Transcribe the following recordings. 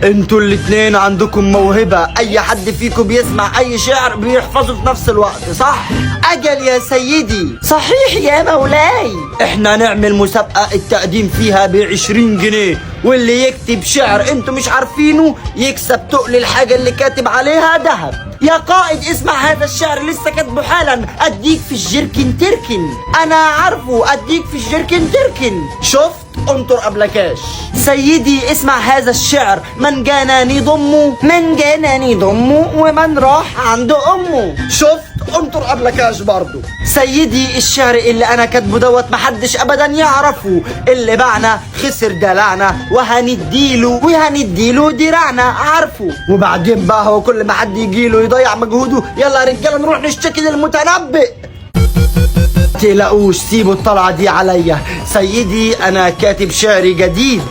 انتوا الاتنين عندكم موهبة، اي حد فيكم بيسمع اي شعر بيحفظه في نفس الوقت، صح؟ اجل يا سيدي. صحيح يا مولاي. احنا نعمل مسابقة التقديم فيها ب20 جنيه، واللي يكتب شعر انتوا مش عارفينه يكسب تقل الحاجة اللي كاتب عليها ذهب. يا قائد اسمع هذا الشعر لسه كاتبه حالا. اديك في الجركن تركن. انا عارفه، اديك في الجركن تركن. شفت؟ انطر قبلكاش. سيدي اسمع هذا الشعر. من جاناني ضمه، من جاناني ضمه، ومن راح عند امه. شفت؟ انطر قبلكاش برضو. سيدي الشعر اللي انا كاتبه دوت محدش ابدا يعرفه. اللي باعنا خسر دلعنا، وهنديله دراعنا. عارفه؟ وبعدين بقى هو كل ما حد يجيله يضيع مجهوده. يلا يا رجاله نروح نشتكي للمتنبئ. تقلقوش، سيبوا الطلعة دي عليا. سيدي انا كاتب شعري جديد.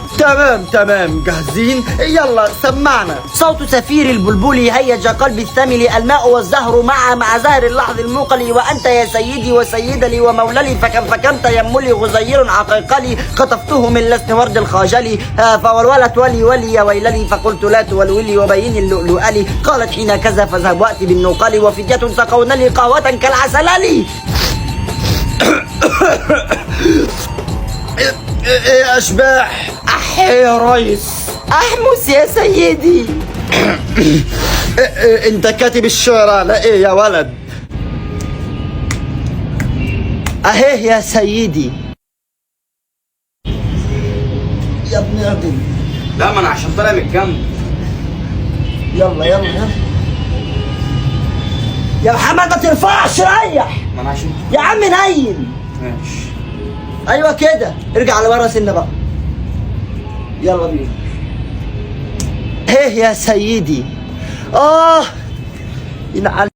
تمام جاهزين؟ يلا سمعنا. صوت سفير البلبل هيج قلبي الثمل، الماء والزهر مع زهر اللحظ الموقل. وانت يا سيدي وسيد لي ومولى لي، فكم تيملي غزير عقيقلي. خطفته من لسن ورد الخاجلي، فولولت ولي يا ويللي. فقلت لا تولولي وبين اللؤلؤ لي. قالت حين كذا فاذهب واتي بالنوقل، وفدية سقون لي قهوة كالعسلال. ايه اشباح؟ احي يا ريس. احمس يا سيدي. انت كاتب الشعر على ايه يا ولد؟ اهيه يا سيدي. يا ابن عدل. لا ما انا عشان طالع من الجنب. يلا يا محمد ما ترفعش، ريح. ما انا عشان يا عم نايم. ماشي. ايوه كده، ارجع لورا سنه بقى. يلا بينا. ايه يا سيدي. ينعل